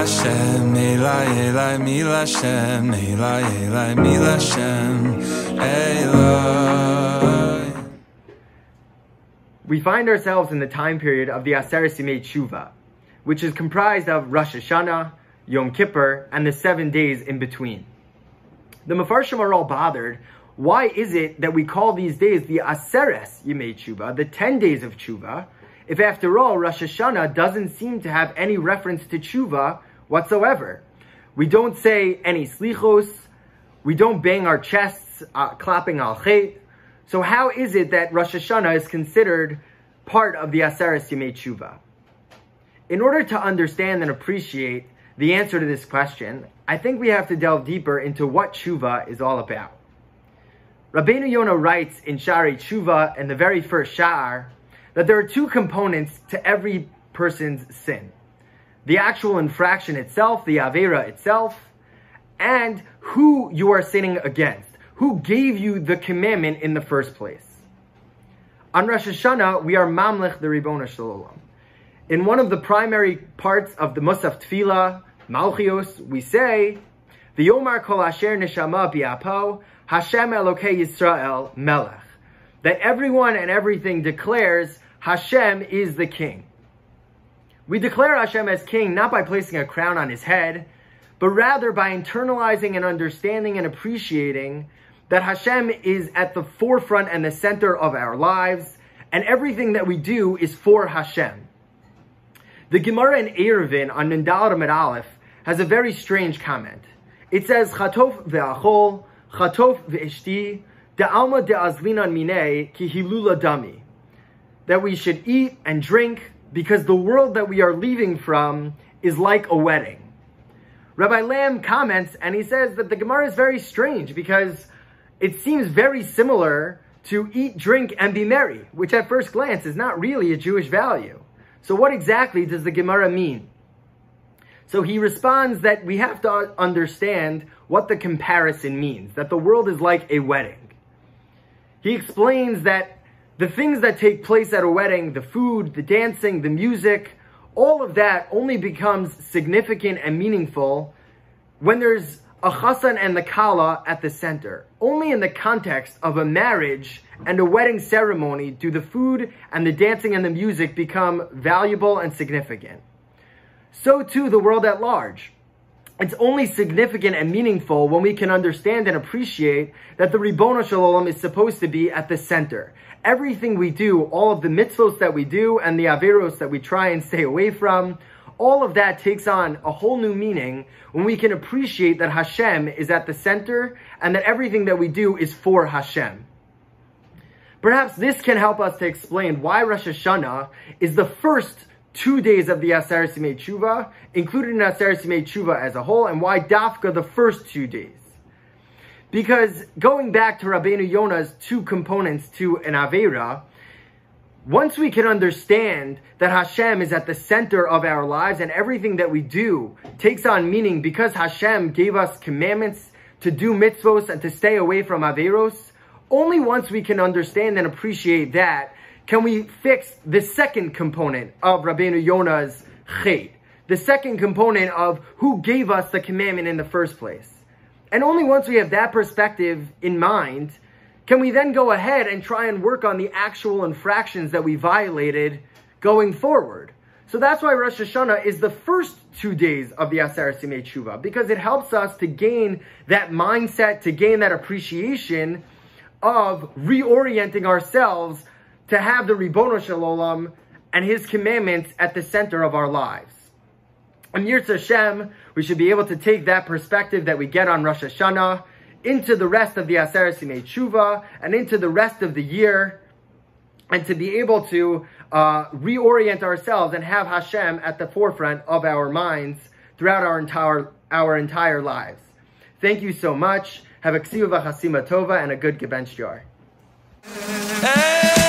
Hashem, Elai, Elai, Mil Hashem, Elai, Elai, Mil Hashem, Elai. We find ourselves in the time period of the Aseret Yimei Teshuva, which is comprised of Rosh Hashanah, Yom Kippur, and the 7 days in between. The Mefarshim are all bothered. Why is it that we call these days the Aseret Yimei Teshuva, the 10 days of Teshuva, if after all Rosh Hashanah doesn't seem to have any reference to Teshuva whatsoever? We don't say any slichos, we don't bang our chests, clapping al chet. So how is it that Rosh Hashanah is considered part of the Aseret Yimei Teshuva? In order to understand and appreciate the answer to this question, I think we have to delve deeper into what Teshuva is all about. Rabbeinu Yonah writes in Sha'arei Teshuva, in the very first Sha'ar, that there are two components to every person's sin. The actual infraction itself, the Avera itself, and who you are sinning against. Who gave you the commandment in the first place? On Rosh Hashanah, we are Mamlech the Ribono Shel Olam. In one of the primary parts of the Musaf Tefillah, Malchios, we say, V'yomar kol asher neshama bi'apo, Hashem Elokei Yisrael Melech. That everyone and everything declares Hashem is the king. We declare Hashem as king not by placing a crown on his head, but rather by internalizing and understanding and appreciating that Hashem is at the forefront and the center of our lives, and everything that we do is for Hashem. The Gemara in Eruvin on Nundal Amud Aleph has a very strange comment. It says, Chatof ve'achol, Chatof ve'eshti, de'alma de'azlinan minei ki hilula dami. That we should eat and drink because the world that we are leaving from is like a wedding. Rabbi Lamb comments and he says that the Gemara is very strange because it seems very similar to eat, drink, and be merry, which at first glance is not really a Jewish value. So what exactly does the Gemara mean? So he responds that we have to understand what the comparison means, that the world is like a wedding. He explains that the things that take place at a wedding, the food, the dancing, the music, all of that only becomes significant and meaningful when there's a chassan and the kala at the center. Only in the context of a marriage and a wedding ceremony do the food and the dancing and the music become valuable and significant. So too the world at large. It's only significant and meaningful when we can understand and appreciate that the Ribono Shel Olam is supposed to be at the center. Everything we do, all of the mitzvos that we do and the averos that we try and stay away from, all of that takes on a whole new meaning when we can appreciate that Hashem is at the center and that everything that we do is for Hashem. Perhaps this can help us to explain why Rosh Hashanah is the first 2 days of the Aseret Yimei Teshuva, included in Aseret Yimei Teshuva as a whole, and why Dafka the first 2 days. Because going back to Rabbeinu Yonah's two components to an Avera, once we can understand that Hashem is at the center of our lives and everything that we do takes on meaning because Hashem gave us commandments to do mitzvos and to stay away from averos, only once we can understand and appreciate that can we fix the second component of Rabbeinu Yonah's chet, the second component of who gave us the commandment in the first place. And only once we have that perspective in mind can we then go ahead and try and work on the actual infractions that we violated going forward. So that's why Rosh Hashanah is the first 2 days of the Aseret Yimei Teshuva, because it helps us to gain that mindset, to gain that appreciation of reorienting ourselves to have the Ribono Shel Olam and His commandments at the center of our lives. And Yirtzeh Hashem, we should be able to take that perspective that we get on Rosh Hashanah into the rest of the Aseret Yimei Teshuva and into the rest of the year, and to be able to reorient ourselves and have Hashem at the forefront of our minds throughout our entire lives. Thank you so much. Have a ksiva v'chasima tova and a good gebench jar. Hey!